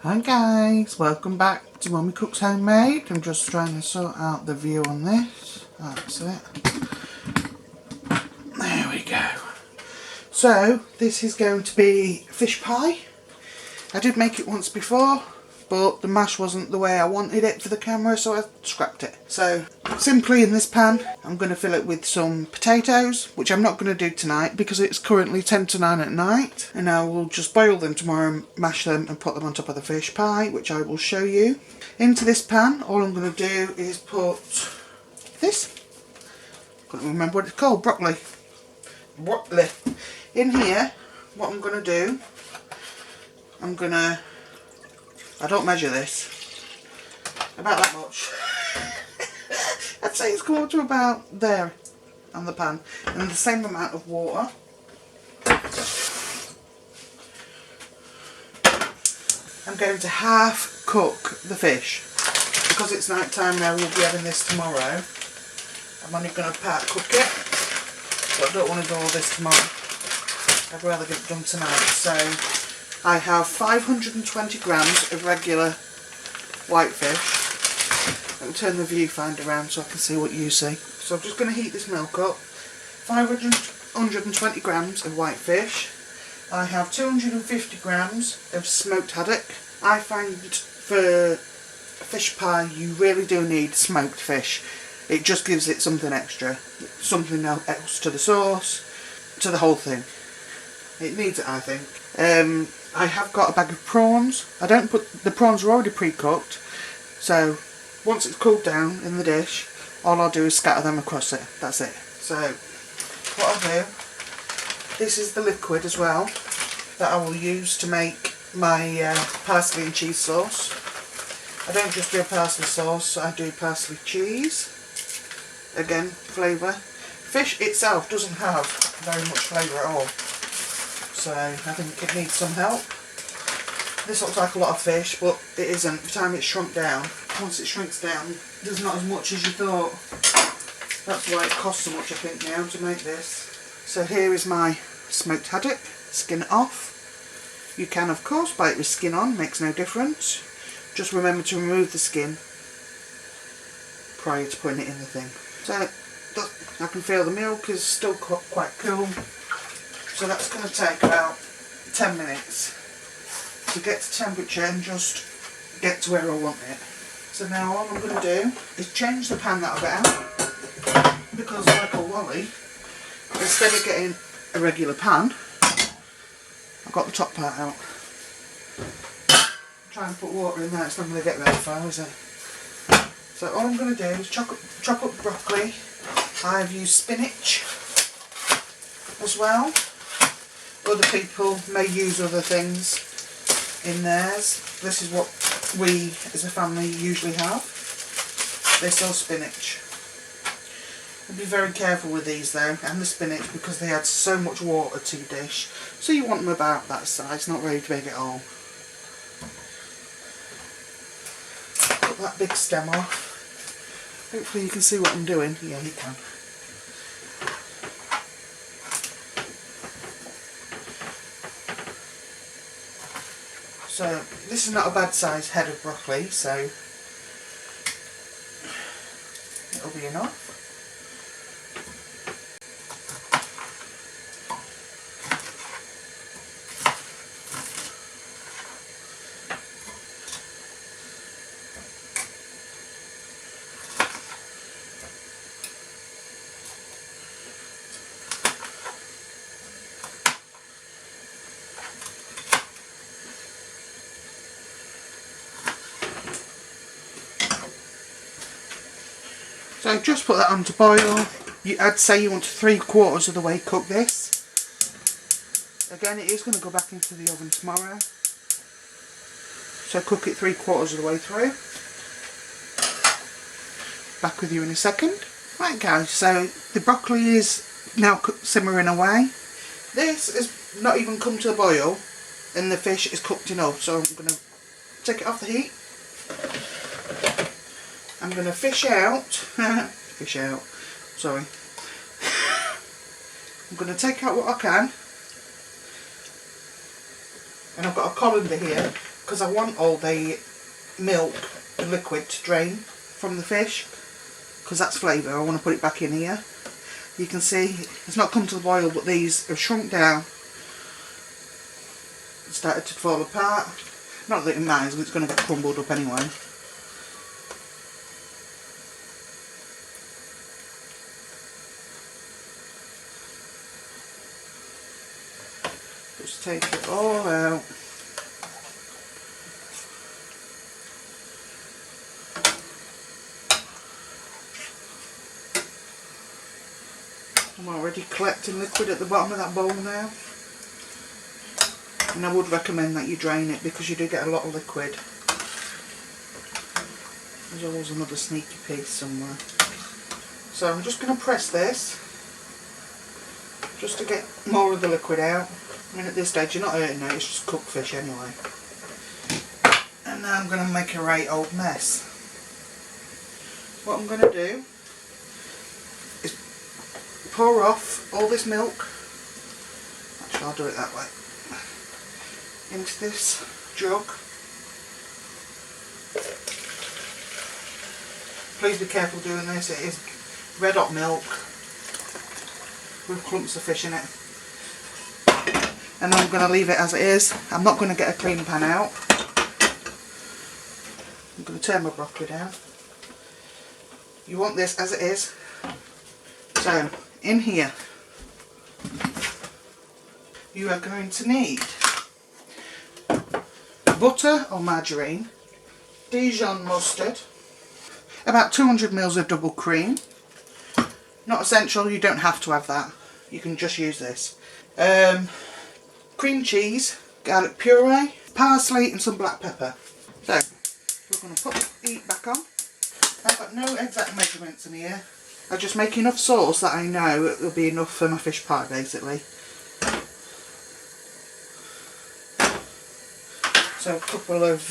Hi guys, welcome back to Mummy Cooks Homemade. I'm just trying to sort out the view on this. That's it. There we go. So, this is going to be fish pie. I did make it once before, but the mash wasn't the way I wanted it for the camera, so I scrapped it. So, simply in this pan, I'm going to fill it with some potatoes, which I'm not going to do tonight because it's currently 10 to 9 at night. And I will just boil them tomorrow, mash them and put them on top of the fish pie, which I will show you. Into this pan, all I'm going to do is put this. I can't remember what it's called, broccoli. In here, what I'm going to do, I don't measure this, about that much. I'd say it's come up to about there on the pan, and the same amount of water. I'm going to half cook the fish. Because it's night time now, we'll be having this tomorrow. I'm only going to part cook it, but I don't want to do all this tomorrow. I'd rather get it done tonight. So I have 520 grams of regular whitefish. Let me turn the viewfinder around so I can see what you see. So I'm just going to heat this milk up. 520 grams of whitefish. I have 250 grams of smoked haddock. I find for fish pie you really do need smoked fish. It just gives it something extra. Something else to the sauce, to the whole thing. It needs it, I think. I have got a bag of prawns. The prawns are already pre-cooked, so once it's cooled down in the dish, all I'll do is scatter them across it. That's it. So what I'll do, this is the liquid as well that I will use to make my parsley and cheese sauce. I don't just do a parsley sauce, I do parsley cheese. Again, flavour. Fish itself doesn't have very much flavour at all, so I think it needs some help. This looks like a lot of fish, but it isn't. By the time it's shrunk down, once it shrinks down, there's not as much as you thought. That's why it costs so much, I think, now to make this. So here is my smoked haddock. Skin it off. You can, of course, buy it with skin on, makes no difference. Just remember to remove the skin prior to putting it in the thing. So I can feel the milk is still quite cool. So that's going to take about 10 minutes to get to temperature and just get to where I want it. So now all I'm going to do is change the pan that I've got out, because like a Wally, instead of getting a regular pan, I've got the top part out. Try and put water in there, it's not going to get very far, is it? So all I'm going to do is chop up broccoli. I've used spinach as well. Other people may use other things in theirs. This is what we as a family usually have. This or spinach. Be very careful with these though, and the spinach, because they add so much water to your dish. So you want them about that size, not very big at all. Put that big stem off. Hopefully you can see what I'm doing. Yeah, you can. So this is not a bad size head of broccoli, so it'll be enough. So just put that on to boil. I'd say you want to 3/4 of the way cook this. Again, it is going to go back into the oven tomorrow. So cook it 3/4 of the way through. Back with you in a second. Right guys, so the broccoli is now simmering away. This has not even come to a boil and the fish is cooked enough, so I'm going to take it off the heat. I'm going to fish out, sorry. I'm going to take out what I can, and I've got a colander here because I want all the milk, the liquid, to drain from the fish, because that's flavour. I want to put it back in here. You can see it's not come to the boil, but these have shrunk down. It started to fall apart. Not that it matters, it's going to get crumbled up anyway. Just take it all out. I'm already collecting liquid at the bottom of that bowl now. And I would recommend that you drain it because you do get a lot of liquid. There's always another sneaky piece somewhere. So I'm just going to press this just to get more of the liquid out. I mean, at this stage you're not hurting it, it's just cooked fish anyway. And now I'm going to make a right old mess. What I'm going to do is pour off all this milk. Actually, I'll do it that way. Into this jug. Please be careful doing this, it is red hot milk with clumps of fish in it. And I'm going to leave it as it is. I'm not going to get a clean pan out. I'm going to turn my broccoli down. You want this as it is. So, in here, you are going to need butter or margarine, Dijon mustard, about 200 ml of double cream. Not essential, you don't have to have that. You can just use this. Cream cheese, garlic puree, parsley and some black pepper. So, we're going to put the heat back on. I've got no exact measurements in here. I just make enough sauce that I know it will be enough for my fish pie basically. So a couple of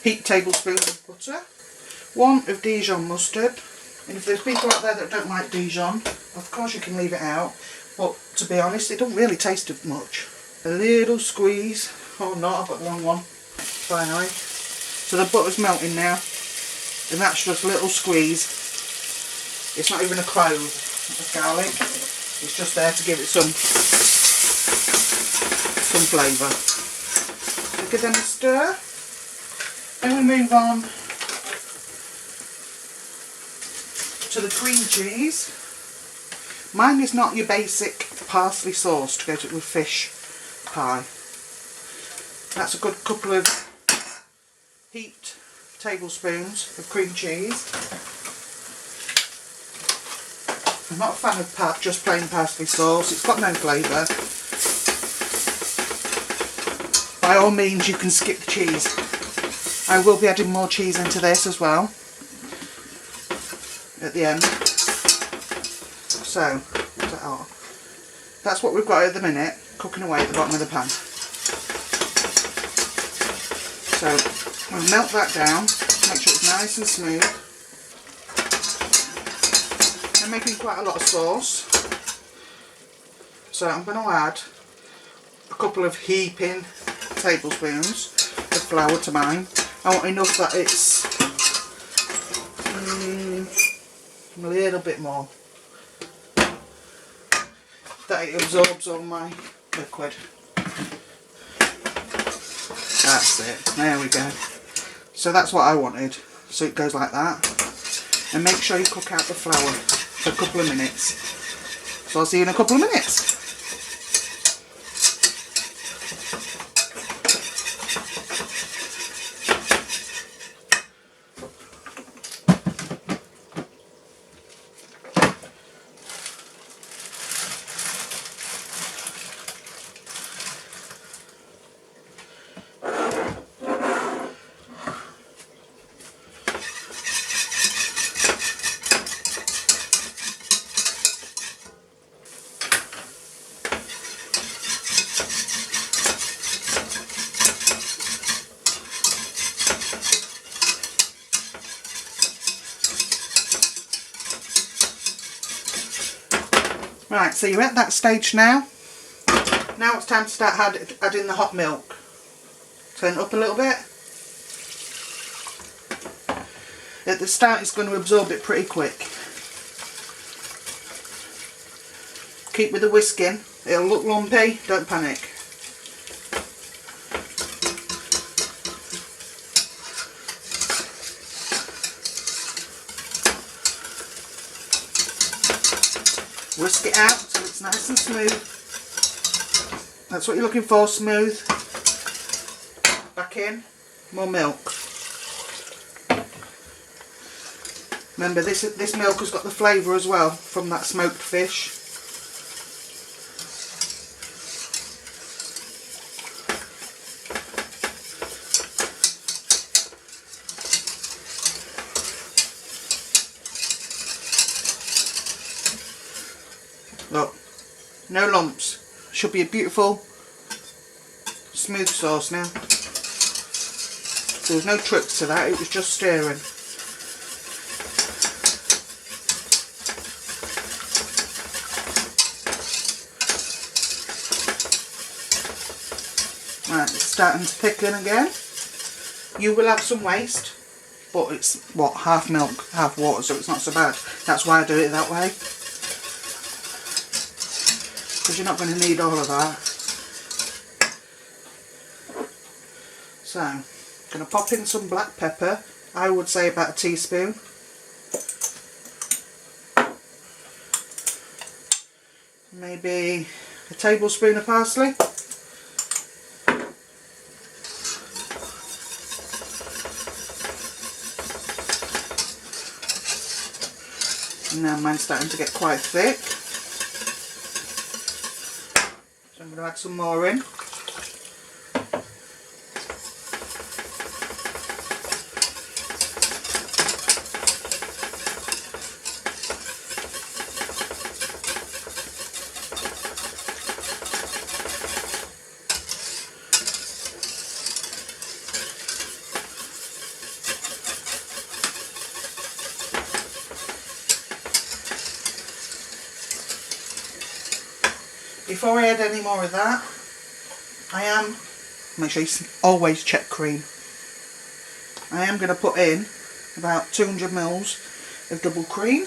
heaped tablespoons of butter, one of Dijon mustard, and if there's people out there that don't like Dijon, of course you can leave it out, but to be honest it don't really taste of much. A little squeeze, oh no, I've got the wrong one, finally. So the butter's melting now, and that's just a little squeeze. It's not even a clove of garlic, it's just there to give it some flavour. So give them a stir, then we move on to the cream cheese. Mine is not your basic parsley sauce to go with fish pie. That's a good couple of heaped tablespoons of cream cheese. I'm not a fan of just plain parsley sauce, it's got no flavour. By all means you can skip the cheese. I will be adding more cheese into this as well at the end. So, that's what we've got at the minute, cooking away at the bottom of the pan. So, we'll melt that down, make sure it's nice and smooth. I'm making quite a lot of sauce, so I'm going to add a couple of heaping tablespoons of flour to mine. I want enough that it's a little bit more, that it absorbs all my liquid. That's it, there we go. So that's what I wanted, so it goes like that. And make sure you cook out the flour for a couple of minutes. So I'll see you in a couple of minutes. Right, so you're at that stage now. Now it's time to start adding the hot milk. Turn it up a little bit. At the start it's going to absorb it pretty quick. Keep with the whisking. It'll look lumpy, don't panic. Whisk it out so it's nice and smooth. That's what you're looking for, smooth. Back in, more milk. Remember this milk has got the flavour as well from that smoked fish. Look, no lumps. Should be a beautiful smooth sauce now. There was no tricks to that, it was just stirring. Right, it's starting to thicken again. You will have some waste, but it's what, half milk, half water, so it's not so bad. That's why I do it that way. Because you're not going to need all of that. So, I'm going to pop in some black pepper. I would say about a teaspoon. Maybe a tablespoon of parsley. And now mine's starting to get quite thick. So I'm going to add some more in. Before I add any more of that, make sure you always check cream. I am going to put in about 200 mils of double cream.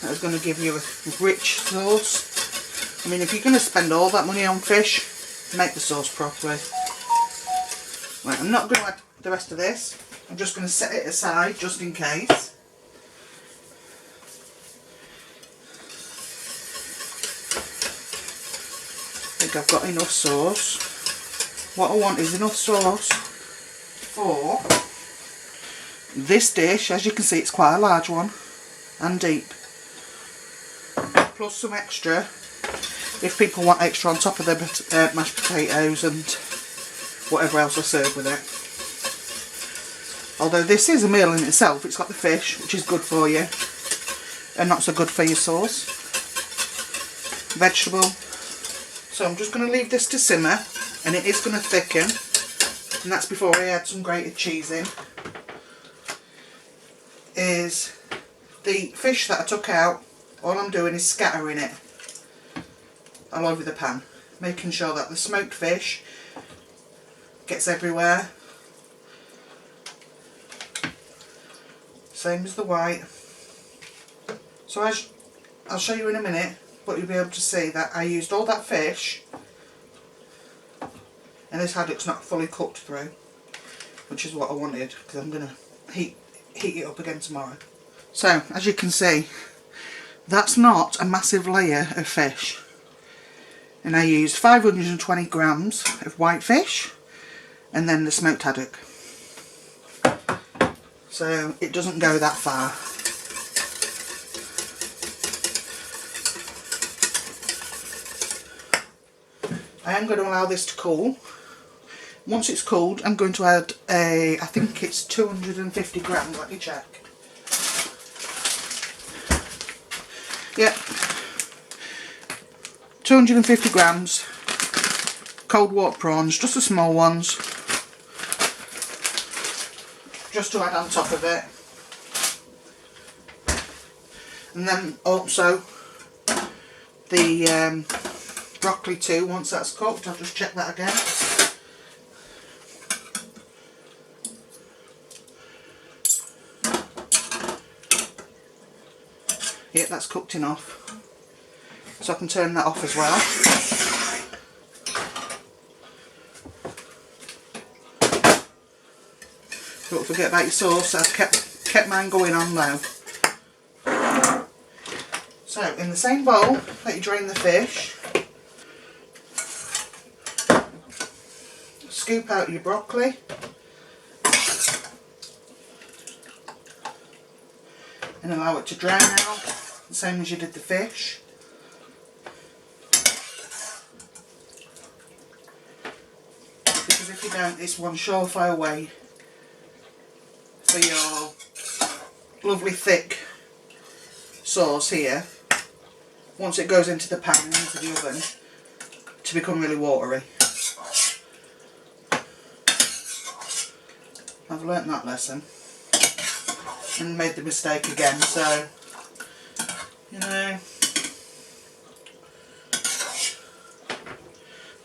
That is going to give you a rich sauce. I mean, if you're going to spend all that money on fish, make the sauce properly. Right, I'm not going to add the rest of this. I'm just going to set it aside just in case. I think I've got enough sauce. What I want is enough sauce for this dish. As you can see, it's quite a large one and deep. Plus some extra if people want extra on top of their mashed potatoes and whatever else I serve with it. Although this is a meal in itself, it's got the fish, which is good for you and not so good for your sauce. Vegetable. So I'm just going to leave this to simmer, and it is going to thicken, and that's before I add some grated cheese in. Is the fish that I took out, all I'm doing is scattering it all over the pan, making sure that the smoked fish gets everywhere. Same as the white. So as I'll show you in a minute, but you'll be able to see that I used all that fish, and this haddock's not fully cooked through, which is what I wanted, because I'm going to heat it up again tomorrow. So as you can see, that's not a massive layer of fish, and I used 520 grams of white fish and then the smoked haddock, so it doesn't go that far. I am going to allow this to cool. Once it's cooled, I'm going to add I think it's 250 grams, let me check. Yep, 250 grams cold water prawns, just the small ones, just to add on top of it. And then also the broccoli too, once that's cooked. I'll just check that again. it, that's cooked enough. So I can turn that off as well. Don't forget about your sauce, I've kept mine going on low. So in the same bowl that you drain the fish, scoop out your broccoli. And allow it to drain out, the same as you did the fish. Because if you don't, it's one surefire way for your lovely thick sauce here, once it goes into the pan and into the oven, to become really watery. I've learnt that lesson and made the mistake again, so you know.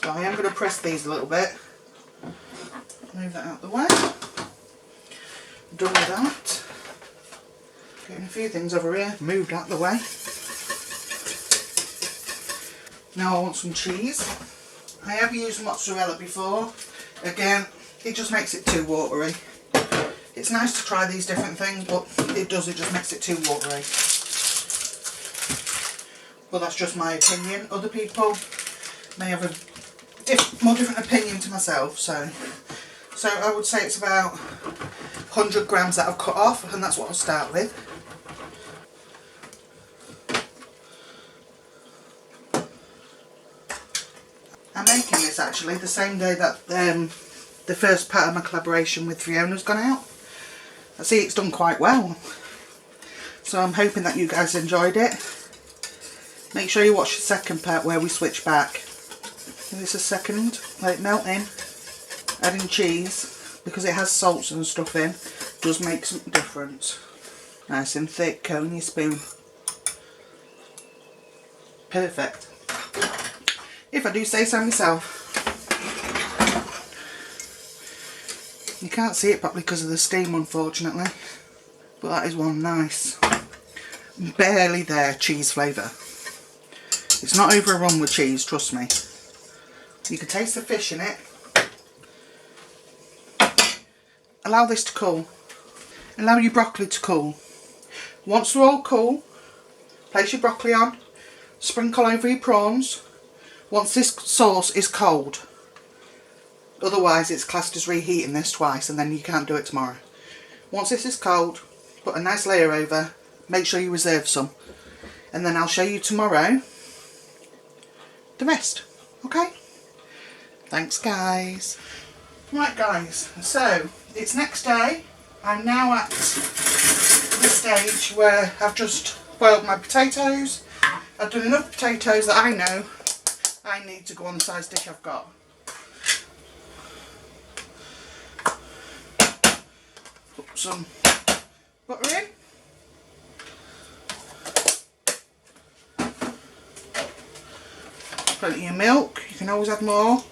So I am going to press these a little bit. Move that out the way. Done with that. Getting a few things over here moved out the way. Now I want some cheese. I have used mozzarella before. Again, it just makes it too watery. It's nice to try these different things, but it just makes it too watery. Well, that's just my opinion. Other people may have a more different opinion to myself, so I would say it's about 100 grams that I've cut off, and that's what I'll start with. I'm making this actually the same day that the first part of my collaboration with Fiona's gone out. I see it's done quite well, so I'm hoping that you guys enjoyed it. Make sure you watch the second part where we switch back. Give this a second, let it melt in. Adding cheese, because it has salts and stuff in, does make some difference. Nice and thick, cone your spoon. Perfect. If I do say so myself. You can't see it properly because of the steam, unfortunately, but that is one nice, barely there cheese flavour. It's not overrun with cheese, trust me. You can taste the fish in it. Allow this to cool. Allow your broccoli to cool. Once they're all cool, place your broccoli on, sprinkle over your prawns once this sauce is cold. Otherwise it's classed as reheating this twice and then you can't do it tomorrow. Once this is cold, put a nice layer over, make sure you reserve some, and then I'll show you tomorrow the rest. Okay? Thanks guys. Right guys, so it's next day. I'm now at the stage where I've just boiled my potatoes. I've done enough potatoes that I know I need to go on the size dish I've got. Put some butter in. Plenty of milk, you can always add more.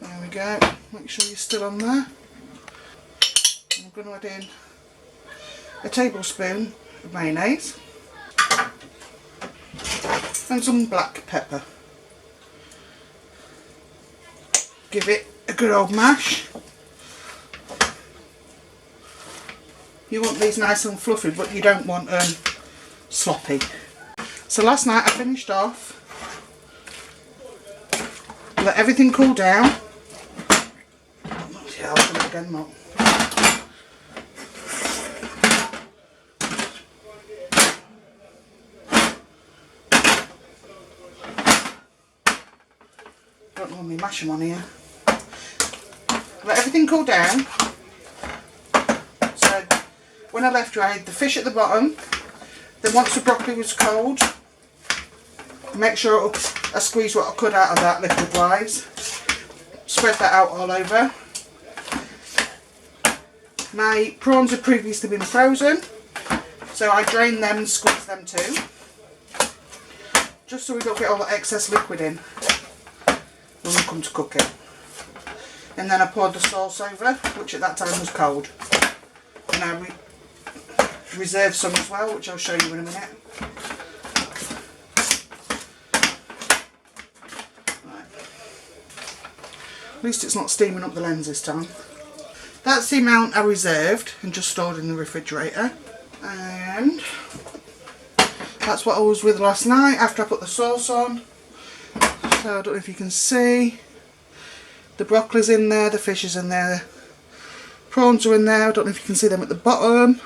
There we go, make sure you're still on there. I'm going to add in a tablespoon of mayonnaise and some black pepper. Give it a good old mash. You want these nice and fluffy, but you don't want sloppy. So last night I finished off, let everything cool down. Yeah, I'll do it again, Mark. Don't want me mash them on here. Let everything cool down. So when I left you, I had the fish at the bottom. Then once the broccoli was cold, make sure I squeeze what I could out of that liquid wise. Spread that out all over. My prawns had previously been frozen, so I drained them and squeezed them too, just so we don't get all the excess liquid in when we come to cook it. And then I poured the sauce over, which at that time was cold. And I reserved some as well, which I'll show you in a minute. Right. At least it's not steaming up the lens this time. That's the amount I reserved and just stored in the refrigerator. And that's what I was with last night after I put the sauce on. So I don't know if you can see. The broccoli's in there, the fish is in there. Prawns are in there, I don't know if you can see them at the bottom.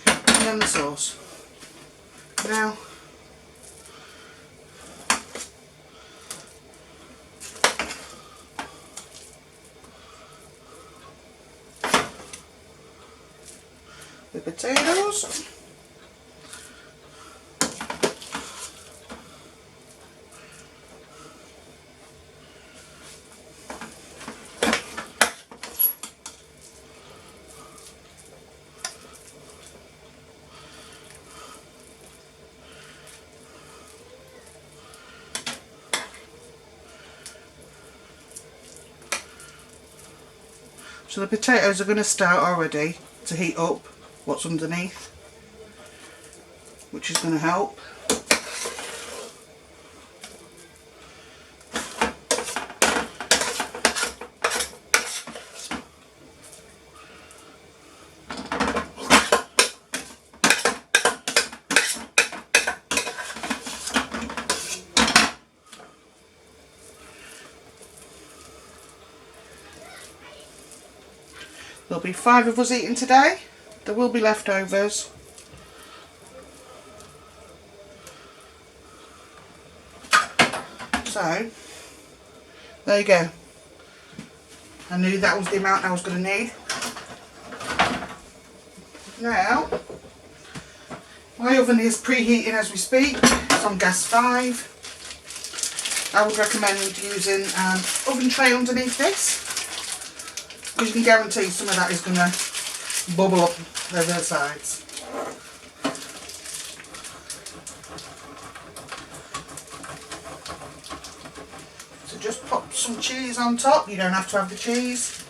And then the sauce. Now, the potatoes. So the potatoes are going to start already to heat up what's underneath, which is going to help. There'll be 5 of us eating today. There will be leftovers. So, there you go. I knew that was the amount I was going to need. Now, my oven is preheating as we speak. It's on gas 5. I would recommend using an oven tray underneath this, because you can guarantee some of that is going to bubble up over the sides. So just pop some cheese on top. You don't have to have the cheese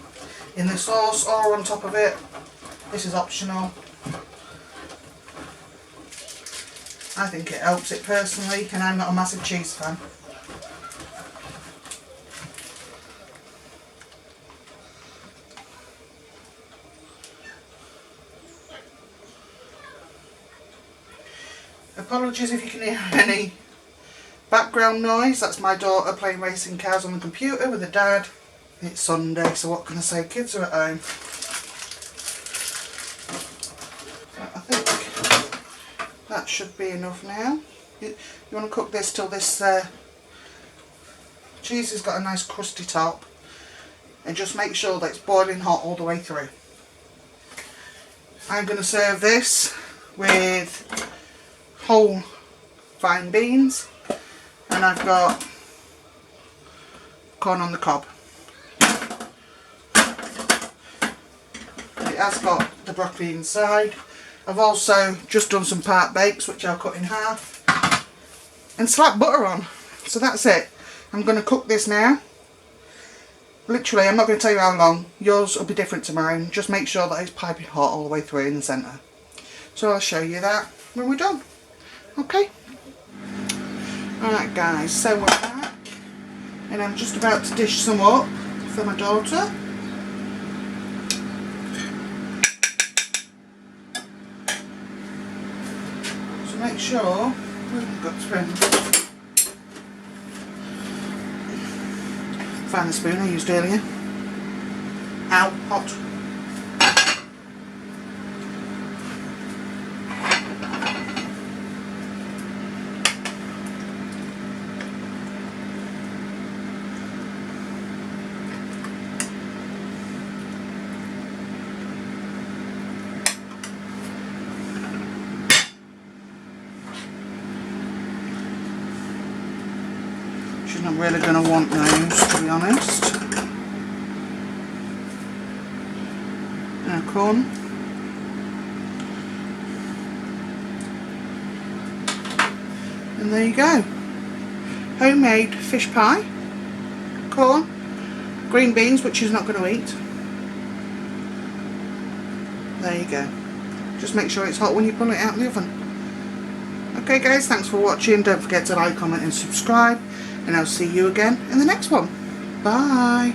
in the sauce or on top of it. This is optional. I think it helps it personally, and I'm not a massive cheese fan. Apologies if you can hear any background noise. That's my daughter playing racing cars on the computer with her dad. It's Sunday, so what can I say? Kids are at home. I think that should be enough now. You want to cook this till this cheese has got a nice crusty top, and just make sure that it's boiling hot all the way through. I'm going to serve this with whole fine beans, and I've got corn on the cob. It has got the broccoli inside. I've also just done some part bakes, which I'll cut in half, and slap butter on. So that's it. I'm going to cook this now. Literally, I'm not going to tell you how long. Yours will be different to mine. Just make sure that it's piping hot all the way through in the centre. So I'll show you that when we're done. Okay. Alright guys, so we're back, and I'm just about to dish some up for my daughter. So make sure we've got to find the spoon I used earlier. Ow, hot. She's not really going to want those, to be honest. Now corn. And there you go. Homemade fish pie, corn, green beans, which she's not going to eat, There you go. Just make sure it's hot when you pull it out of the oven. Okay guys, thanks for watching. Don't forget to like, comment and subscribe. And I'll see you again in the next one. Bye.